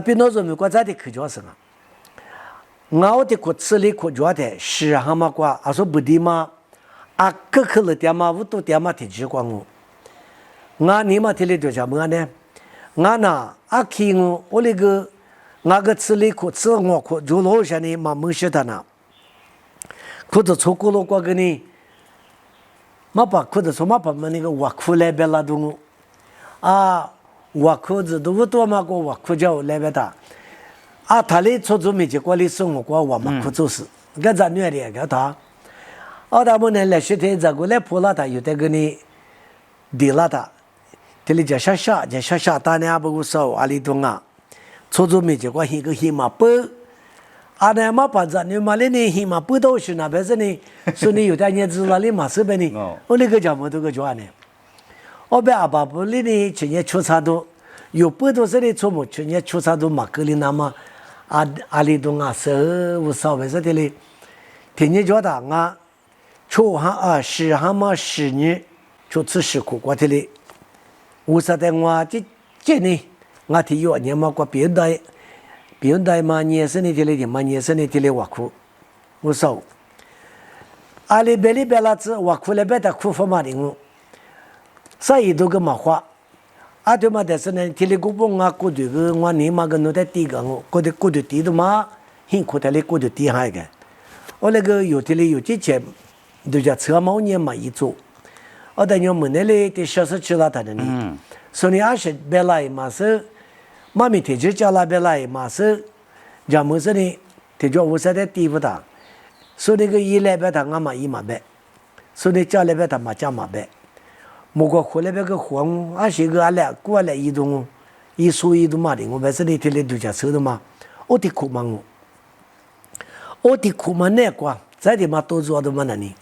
比如说美国在的科学生啊，我的国吃力科学的是蛤蟆瓜，说不的嘛，各克了点嘛，我都点嘛提起光我你嘛提了多少么呢？我那去我那个吃力科吃我科就老些呢嘛没识的呢，或者错过了过个呢，嘛把或者说嘛把那个我苦来别拉动我苦子都不多嘛个我苦叫来别的。他哩出租没结果哩生活过我嘛苦做事，个咱女的个他，他们呢来学的这个来破了他有的个呢，地了他，这里叫下大呢不少阿里东啊，出租没结果一个黑马不，呢嘛把咱女嘛哩呢黑马不到是那边是呢，说你有的日子了哩嘛是呗呢，我那个叫么都个叫呢，我被阿爸不哩呢去年出差多，有不多是的出没去年出差多嘛格里那么。阿里东啊，无所谓是的嘞。天天叫他出10行嘛10年，就吃10苦过的嘞。无啥的我这呢，我提有年嘛过别人嘛年生的嘞嘛年生的嘞我苦，无所谓。阿里别了子我苦了别的苦法嘛的我，啥也都个嘛花。对嘛？但是呢，提了古本过对个我你嘛个弄在地个过对地的嘛，很苦的嘞，过对地还个。我那个有的嘞有几钱，都叫车毛年嘛一做。等于门那里的小时去了他的呢，所以20别来嘛是，妈咪提起叫那别来嘛是，叫么事呢？提着50的地不大，所以那个1来别他嘛1嘛别，所以叫来别他嘛加嘛别。莫过回来别个黄些个来过来移动一说移动嘛的，我本身那天来度假车的嘛，我的苦嘛那个在的嘛多做的嘛那里，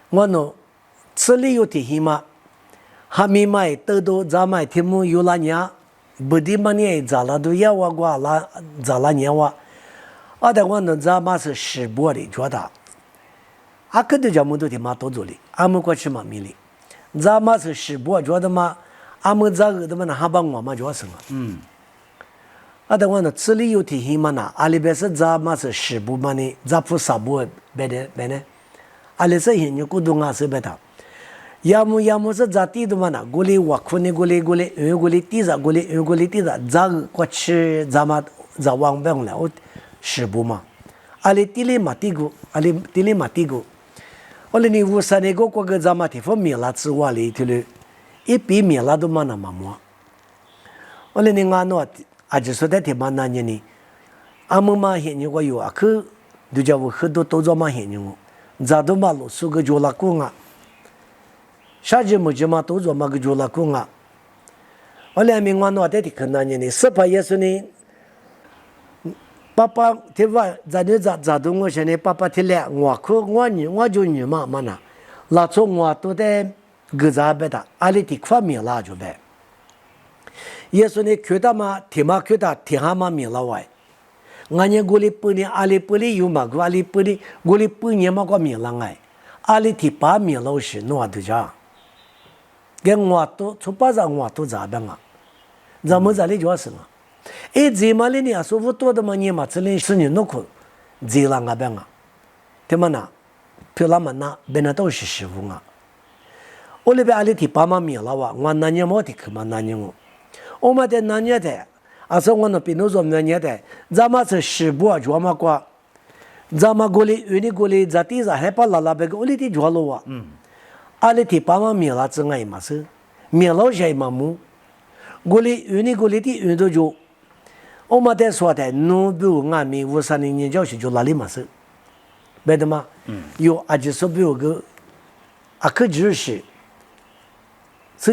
我喏吃力有点嘛，还没买都咱买天幕有那年，不的嘛你咋了都要我过了咋了年我，但我喏咱嘛是10波的觉得，可都叫么都的嘛多做的，们过去嘛没哩。咱嘛是10波觉得嘛，们这个的嘛那还把我嘛叫什么？但我那吃力有体型嘛那，里边是咱嘛是10波嘛呢，咱不3波别呢，里是现你古东是别的，要么是咱地的嘛那，过来我苦呢过来，过来地上咱过去咱嘛咱往边来，我10波嘛，里地里嘛地过，地里嘛地过。我那你50那个过个咱们地方米拉之外里头了，一比米拉都嘛那么么。我那你就说在地方那年呢，们嘛现你我有去，都叫我很多都做嘛现你我，咱都嘛路数个就拉工下季么就嘛都做嘛个就拉工我两名我在地看那年呢，18也是呢。爸爸提完，咱都我现在爸爸提了，我可我就女嘛那，那从我都在个咋别的，里地块米拉就呗。也说呢，看到嘛，天下嘛米拉外，俺家过里半年，里半年有嘛个，里半年嘛个米拉哎，里地8米拉是弄的家，跟我都从巴上我都咋办咱们这里叫什么？这嘛里呢，说不多的嘛，你嘛这里是你弄苦，这啦边对嘛那，漂亮嘛那，边那都是师傅我那边里提8嘛米了我那年没的去嘛那年我嘛在那年的，说我那边都说那年的，咱们是10波就嘛过，咱们过来在地上还把拉别个我里的着了里提8嘛米了，真爱嘛是，米了些嘛木，过来的都就。我们在说的，农比如俺们50年教学就哪里嘛是，别的嘛，有就说比如个，可就是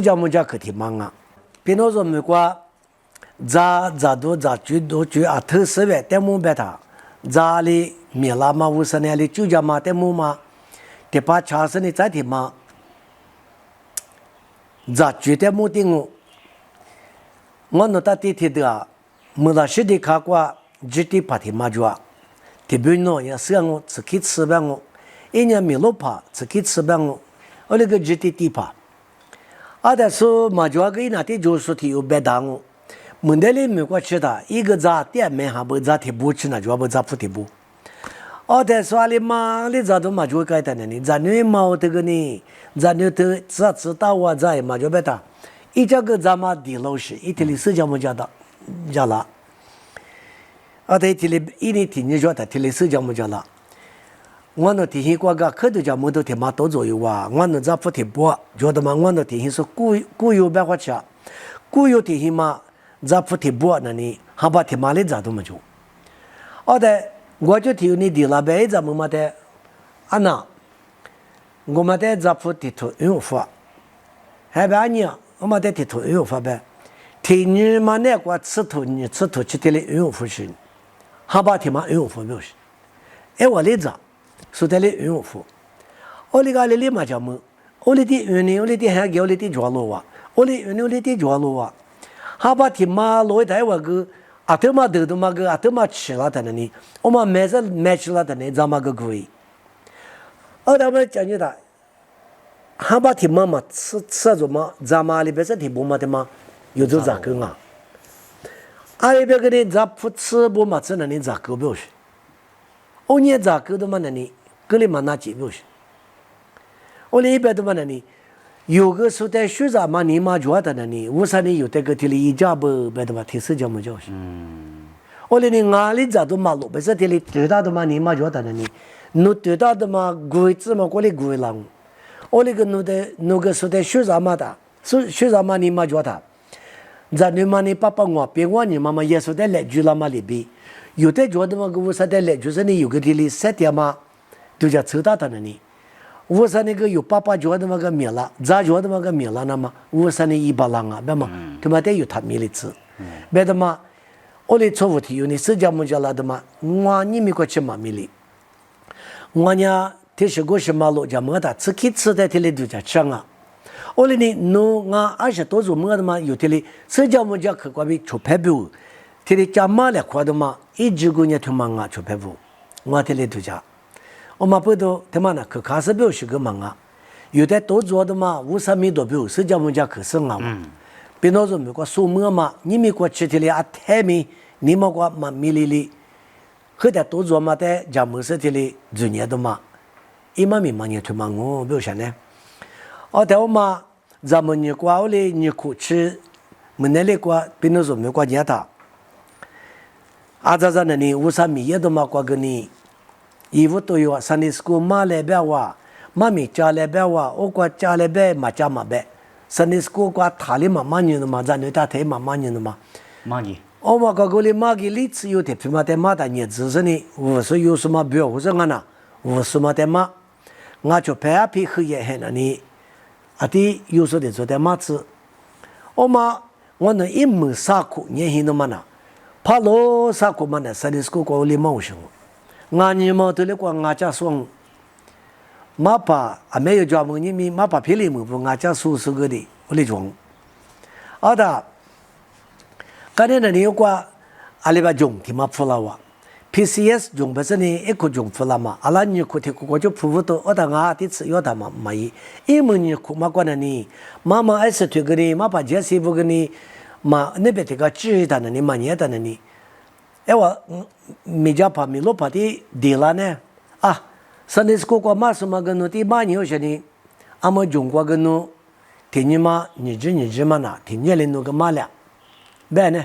叫么家课题嘛比如说美国，咱最多特色的，但么别他，咱里米拉嘛50年里就叫嘛但么嘛，第8查是呢在的嘛，咱绝对没定我那他地的没那些的看过，只的把的嘛就特别呢也是自己吃饭一年没落怕自己吃饭我那个只的地怕。但是嘛就个那的就是说有别当门代里美国吃的一个咋店面还不咋贴补吃呢，就不咋不贴补。在说里嘛，你咋都嘛就该的呢？咱女毛这个呢，咱女的咋知道我在嘛就别打，一这个咱嘛地老师，一天里时间么叫的，叫了。一天里一年天你说的，天里时间么叫了。我那天过个可都叫么都天嘛多左右啊，我那咋不贴补？觉得嘛，我那天是固有白花吃，固有天嘛咋不贴补那呢？还把天嘛里咋都没就。我就听你地了呗，咱们嘛的，那我们的咋不贴图用法？还别你，我们的贴图用法呗。天你嘛那个吃图去贴的用法是，还把天嘛用法没有是？我来着。说的嘞用户，我哩个哩嘛叫么？我哩的原来我哩的还叫我哩的着路啊，我哩原来我哩的着路啊，哈把天马落一台话个，头嘛头都嘛个，头嘛吃了的呢，我嘛买吃了的呢，咱嘛个贵。他们讲究的，哈把天马嘛吃着嘛，咱嘛里边是天不嘛的嘛，有做咋个啊？里边个呢，咱不吃不嘛吃呢，你咋个不是？你咋个的嘛呢？你格里嘛拿几不是？我里边的嘛呢？你有个时代学啥嘛？你嘛觉得呢？你为啥你有这个体里一家不别的嘛？提示叫么叫是？我里你哪里咋都嘛路，不是体里对大的嘛？你嘛觉得呢？你对大的嘛贵子嘛过来贵了，我里个那个时代学啥嘛的？学啥嘛？你嘛觉得？咱你嘛你爸爸我别我你妈妈也是在来住了嘛里边。有的觉得嘛，个为啥的来就是你有个地里3点嘛，都叫抽大的呢你，为啥那个有爸爸觉得嘛个灭了，咋觉得嘛个灭了呢嘛？为啥你一把浪啊？别嘛，他妈得有他灭的吃，别的嘛，我来错误题有你社交么叫了的嘛，我你没过去嘛灭的，我呢这是个什么路叫么的，吃的地里都叫吃啊，我来呢我20多岁么的嘛，有地里社交么叫可关于出牌表。这里家妈来夸的嘛，一直过年他妈啊出牌不，我这里都家，我嘛不都他妈呢，可开始表是个忙啊，有的多做的嘛，50米多表，是叫么家可生啊，别那种美国数目嘛，你美国吃的里太米，你们国嘛米里，后头多做嘛的，家么是的里做年的嘛，一嘛米嘛年他妈我表现呢，但我嘛，咱们你国里你苦吃，没那里国别那种美国年的。在那里50米也都嘛过个呢，衣服都有啊，上的是个马来边哇，妈咪家来边哇，我过家来边嘛家嘛边，上的是个过塔里嘛年的嘛，咱那大台嘛年的嘛。年。我嘛个里嘛个历史有的，皮嘛的嘛的年只是呢，我说有什么表，我说我呢，我什么的嘛，我就拍皮黑也很那里，的有时的做的嘛子，我那一门啥苦年轻的嘛呢。怕老啥个嘛呢？上的是个过里冒险，俺你嘛都来过俺家说，马把没有专门你们马把皮里么不俺家说个的我来装，刚才那里有过阿里巴种的嘛铺了哇 ，PCS 种不是呢一个种铺了嘛，阿拉你可听过就铺不到，我等俺的吃要他嘛没，因为你可嘛过那呢，妈妈爱吃这个的，妈把这些不给你。嘛那边这个知道呢，你嘛年的呢你，我没家怕没路怕的地了呢上次过过嘛什么个侬的嘛年些呢，俺们中国个侬，天你嘛你知嘛呐，天你嘞侬个嘛了，别呢，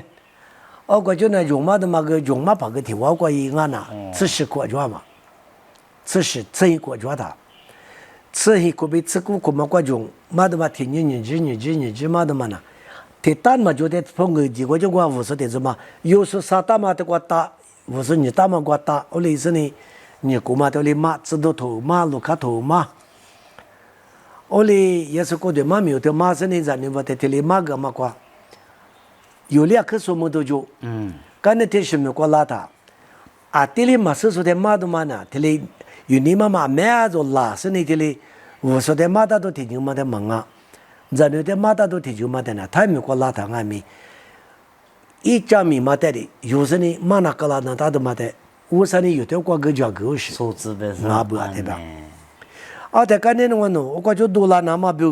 我就那中嘛的嘛个中嘛把个天我过一俺呐，这是国家嘛，这是真国家的，这是国被这个嘛国中嘛的嘛天你知嘛的嘛呢。他打嘛就得碰个几个就我50的什么，有时啥打嘛都给我打，50你打嘛给我打，我类似呢，你姑妈都来骂，知道头骂，路卡头骂，我嘞也是过对嘛没有的骂是呢，咱你我在这里骂个嘛过，有2棵树木都就，刚才天是没过拉他，这里嘛是说的骂的嘛呢，这里有你妈妈买着拉是呢这里，50的骂他都听见嘛的忙啊。咱那天马达都提就马的呢，他没过拉他俺们，一家米马的的，有时呢马那个拉那他都马的，我说呢有的过个叫狗屎，数字的是啊不啊对吧？在刚才我弄，我就多拉那嘛表，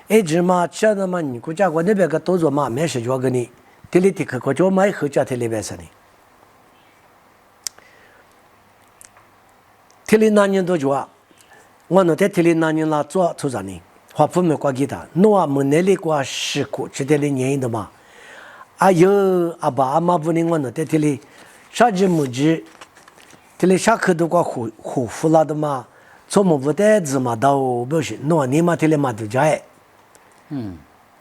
一直嘛吃的嘛，你国家国那边个都做嘛，没事就给你，这里的可国家买后家这里边是的。这里哪年多久啊？我那在这里哪年啦做出啥呢？华府没挂给他，我啊没那里挂石库，这里年的嘛。啊有阿爸阿妈不能我那在这里，啥子没子，这里下课都挂护肤啦的嘛，做么不带子嘛到不是，我你妈这里嘛都家哎。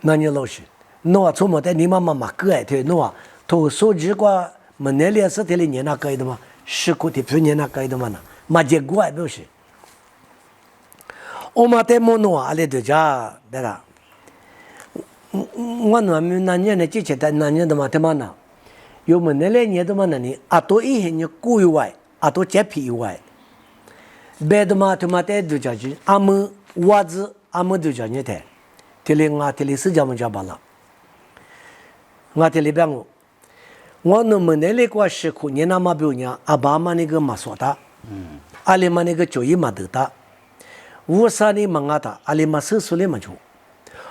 那你老师，我从没带你妈妈个哎，对，我头手机挂没那里是这里年那个的嘛，石库的去年那个的嘛呢，嘛结果哎不是。我嘛带么弄啊，来都家对啦。我那们那年的之前的那年的嘛，他妈呢，有么那两年的嘛那里，啊多一些人雇以外，啊多接皮以外，别的嘛他妈带都家去，俺们娃子俺们都家你带，这里我这里是这么家罢了，我这里边我那么那里过时苦，你那么表呢，阿爸妈那个嘛说的，阿里嘛那个教育嘛得的。无啥的忙啊他，阿里嘛手术的嘛就，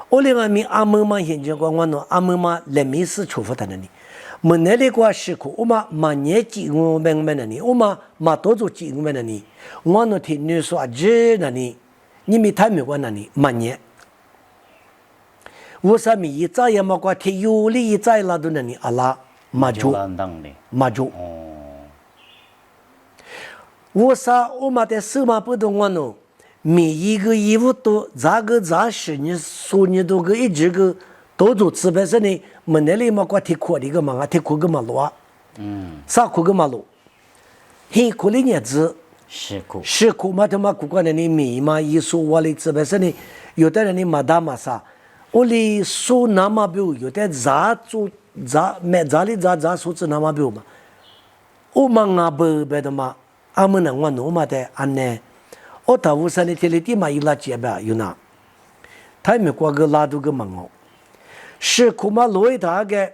我另外面阿妈嘛现在讲我喏，阿妈嘛来面试出发的呢，么那里过时苦，我嘛年纪我明白呢，我嘛多做几我呢，我喏听你说这呢，你没太没过呢，年，无啥面一早也嘛过听有理一早拉到呢，阿拉嘛就，无啥我嘛在手嘛不动我喏。每一个义务都咋个咋事，你说你都个一直个都做资本上呢，没那里嘛，光提苦的个嘛，啊提苦个嘛路啊，啥苦个嘛路，很苦的日子，是苦嘛，他妈苦过人的米嘛，一说我的资本上呢，有的人的嘛大嘛啥，我的说那么表，有的咋做咋买咋的咋说是那么表嘛，我嘛啊不别的嘛，俺们呢我弄嘛的安呢。我他无啥的天里地嘛有拉结吧有那，他没过个拉都个忙哦，是苦嘛罗一他个，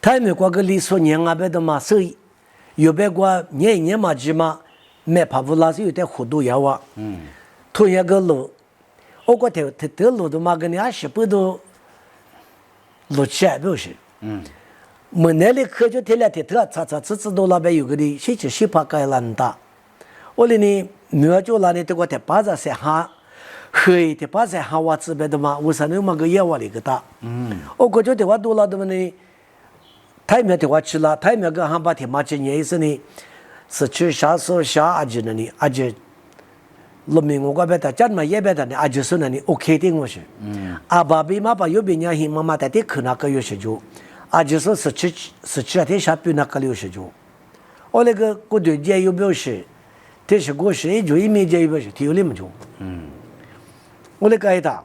他没过个里说年啊别的嘛所以有别过年嘛只嘛，没怕不拉是有点糊涂呀哇，同样个路，我过头路的嘛跟你20不都路起来不是，我那里可就天来天特查知道那边有个的，谁去怕该烂大，我哩呢。没就那里这个在巴扎山哈，黑的巴山哈我这边的嘛，为啥那么个野瓦里个大？我感觉的话多了的嘛呢，太没的话去了，太没个汉巴天马今年意思呢，是去下手下阿姐那里，阿姐，农民我这边的家嘛也边的呢，阿姐说那里 OK 的我是，阿爸比妈把右边伢妈妈在的可那个有些就，阿姐说是去那天下边那个有些就，我那个过对姐有表示。这是过谁就一面接一个是体有那么久，我来改他，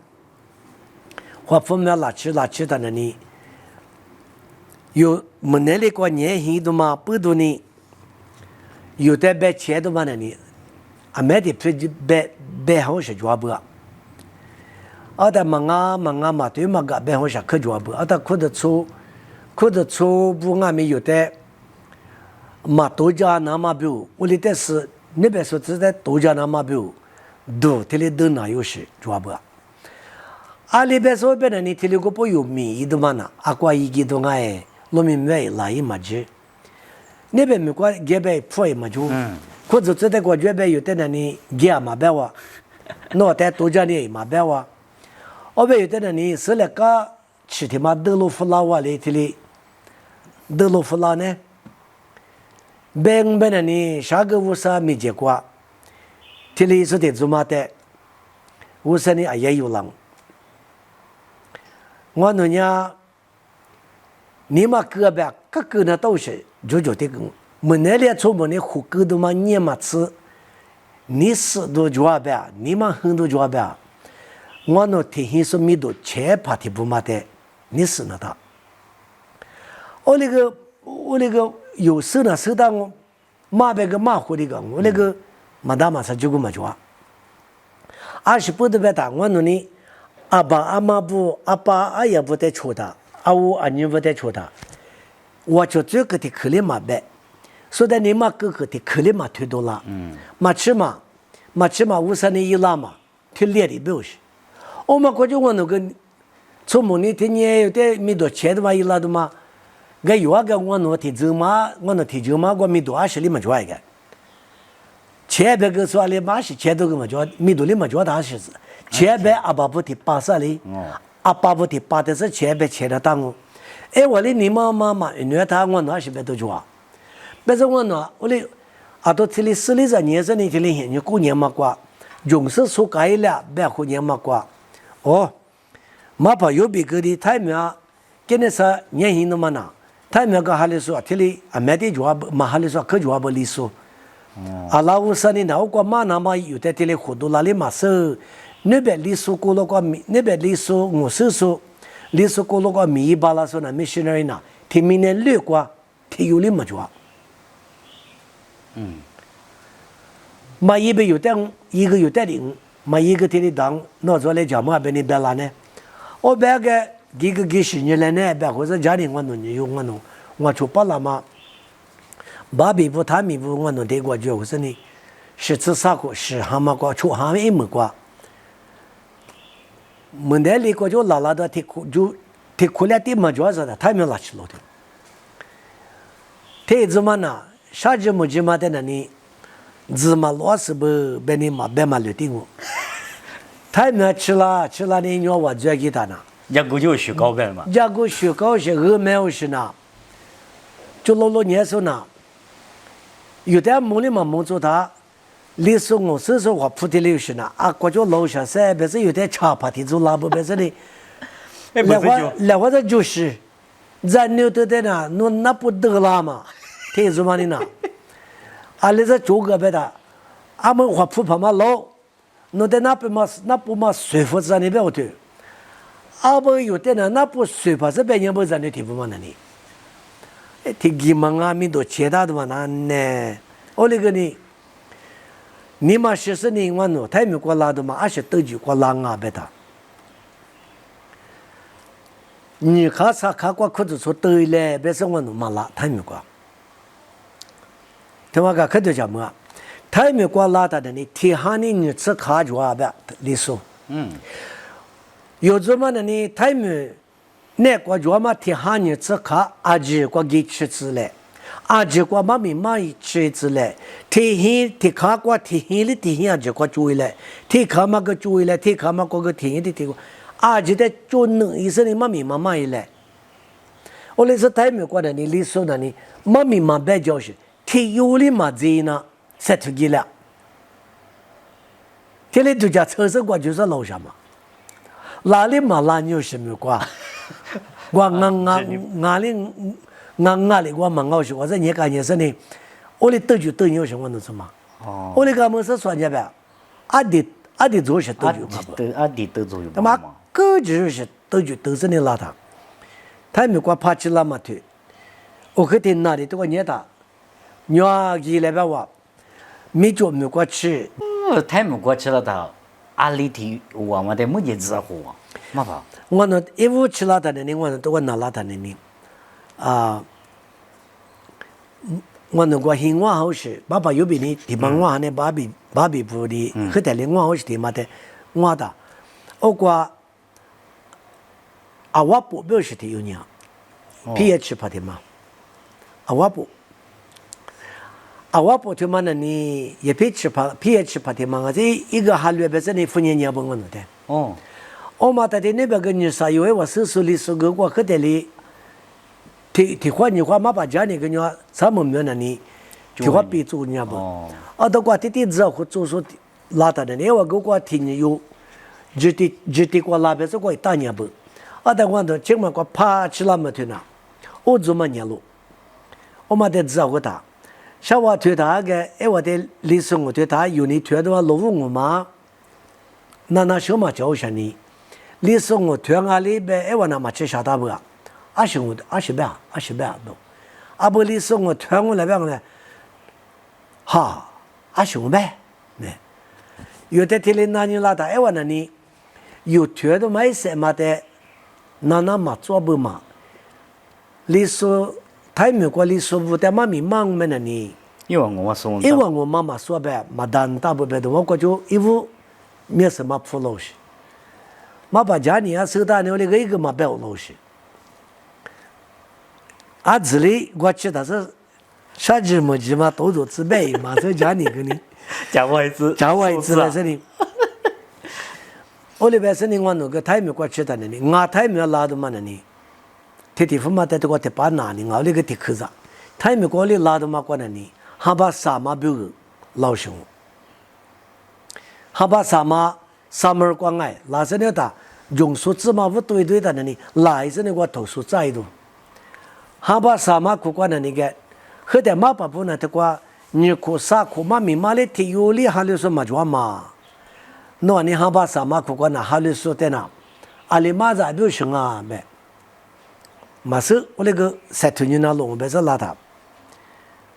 或分别拉起的那里，有没那里个年轻的嘛不多呢，有的白钱的嘛那里，啊买的白好是抓不，啊的忙啊嘛对嘛个白好是可抓不，啊的可得出不俺们有的，嘛多家那么表，我的但是。那边说是在多家那嘛表，都这里都哪有事抓不？啊，那边说别人你这里个不有米的嘛呢？啊，挂一个都哎，农民买来一嘛子，那边没挂这边破一嘛就，或者这在过这边有的人呢，给嘛白哇，那在多家呢嘛白哇，我边有的人呢是那个吃的嘛德鲁弗拉瓦的这里，德鲁弗拉呢？别的呢，啥个无啥没结果，这里是得做嘛的，无啥呢也有人。我那呀，你嘛个别个那都是就这个，没那里出门的户口的嘛你嘛吃，你是都抓别，你嘛很多抓别，我那天天是没多切怕的不嘛的，你是那的，我那个。有时呢，手当马别个马虎的个，我那个马大马上就个马抓，20不得别打我那里，阿爸阿妈不，阿爸阿爷不得抽他，阿五阿娘不得抽他，我就这个的可怜马别，说的你妈哥哥的可怜马推多了，马吃嘛无啥呢一拉嘛，推脸的不是，我们过去我那个出门的天也有点没多钱的嘛，伊拉的嘛，个有啊个我那提走嘛，我那提走嘛，我没多20里嘛就一个，钱别个说里嘛是钱多个嘛就没多里嘛就大是，钱别阿爸不提80里，阿爸不提8的是钱别钱的当我，哎我哩你妈女他我那是别多就啊，别是我那我哩啊都提里40里在年生的提里现你过年嘛过，用是说改了别过年嘛过。哦，马跑有别个的太苗，今年是年轻的嘛呢？太苗个哈里说，这里啊买的就话嘛哈里说可就话不利索。啊，老五说的那我过嘛那么有的这里活动哪里嘛是，那边利索过了个米，那边利索50说，利索过了个米巴拉说那missionary呢，听明年6过，听有的嘛就话。嘛一边有点一个有点的。嘛一个天里当拿出来讲嘛别你别拿呢，我别个几个10年来呢，别或者家里我弄你用我弄，我出不了嘛，把米不他米不我弄得过去，我说你是吃啥过是蛤蟆过出蛤蟆也没过，门台里过就拉拉的提苦就提苦了的嘛主要是的，他没拉起来的，他怎么呢？啥子么子嘛的那里。芝麻老是不被你嘛别嘛留定我，太没吃了的你我做给他呢。人家就学高干嘛？人家学高些鹅没有是呢，就老年时候呢，有点梦里嘛梦着他，历史我是说话铺的流是呢，啊，国家楼下噻，别是有点茶趴的做拉不别是的，那会就是，咱牛头的呢，那不得了嘛，听说嘛的呢。啊，那是做个别的，俺们话普旁嘛老，弄在那边嘛，那不嘛水服在那边我头，阿不有的呢，那不水服这边也不在那地方嘛那里，哎，挺急忙啊，没多其他的嘛那呢，我那个呢，你嘛60年我弄，他没过拉的嘛，20多句过拉啊别的，你看啥看过裤子说对嘞，别是我弄嘛拉，他没过。听我讲，可就讲么？他没过拉他的呢，天下的女子卡住啊，别利索。有这么的呢，他没那过住嘛，天下女子卡阿姐过给吃子嘞，阿姐过妈咪妈一吃子嘞，天卡过天的天阿姐过注意嘞，天卡嘛个注意嘞，天卡嘛过个天的天过，阿姐的做能医生的妈咪妈一嘞。我那是他没过的呢，利索的呢，妈咪妈别教是。天有的嘛子呢，塞出去了。这里就叫车子过就是楼上嘛，哪里嘛哪有什么过？我俺里我蛮高兴，我说你干件事呢，我的得就得有什么能什么？我的干么是专业呗，阿弟做是得就嘛不？阿弟得做有他妈个就是得就得是你拉他，他没过爬起来嘛腿，我可听那里都个捏他。娘给那边话，没做没过吃。太没过吃了他，阿里提我们的没得热乎啊，嘛吧？我那一屋吃了他的呢，我那都我拿了他的呢，啊，我那个新话好是，爸爸有比你地方话呢，爸比不的，和带领我好是地嘛的，我的，我过，啊我不表示的有呢，PH 拍的嘛，啊我不。啊，我不他妈的你也PH拍的嘛，这一个哈略别是你父年年不我弄的。我嘛在那边跟你说，因为我手里是个我可得里，提话你话嘛把家里个你咱们没那里，提话别做你不。啊，都过提知道或做说拉他的，因为我个听有，只提过拉别是过大年不。啊，但我都今晚过爬起来没听呐，我做么年路，我嘛得知道个他。像我推他个，哎，我的历史我推他有你推的话，老五我嘛，那什么叫啥呢？历史我推俺里边，哎，我那么吃啥大不啊？20倍不？啊不，历史我推我那边呢，哈，25倍，呢，有的天里那你拉他，哎，我那里有推的买什么的，那嘛做不嘛？历史。他没过历史不但妈咪忙么呢你，因为我妈妈说呗，马丹大不别的，我过就一屋没什么铺路是，马把家里啊手打牛的个一个嘛不要老实。啊，这里我去他是啥子么子嘛，都做自备嘛，这家里个呢，讲外资，家外资来这里。我那边是你我那个台面过去的呢，我台面拉的嘛呢，天天父妈在这个地巴拿呢，我那个地口子，台面过里拉的嘛过呢，还把啥嘛表个老凶，还把啥嘛啥门关爱，拉着那打用数字嘛不对对的呢，来着呢我投诉在度，还把啥嘛苦关的那个，后头嘛把不呢，他过你苦啥苦嘛明嘛的提有理还是说嘛做嘛。那你还把什么苦关那哈里说的呢？阿里马在表兄啊没，马是我那个三头人那龙别是拉他，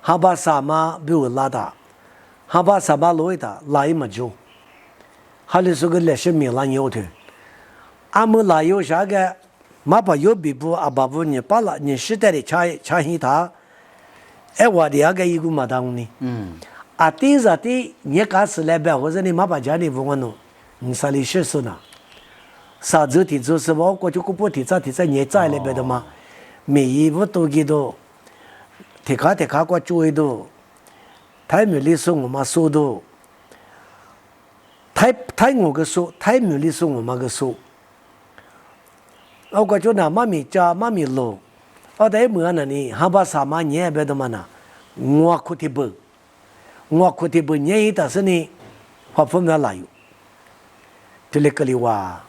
还把什么比如拉他，还把什么罗的拉一么久，哈里说个历史名拉牛头，俺们拉有啥个，马把有比不阿巴不你把了你时代的差异他，哎我的那个一个嘛当呢。啊，第一的你开始来办，或者你妈把家里问我弄，你啥里学说呢？啥子的就是我过去个不提在你在那边的嘛，每一步都给到，提卡过注意到，太没理说我嘛说到，太我个说，太没理说我嘛个说，我过去那妈咪家妈咪路，我在门那里，还把啥嘛你那边的嘛呢？我可提不。我可提不年一但是呢，花不苗哪有？就那个里哇。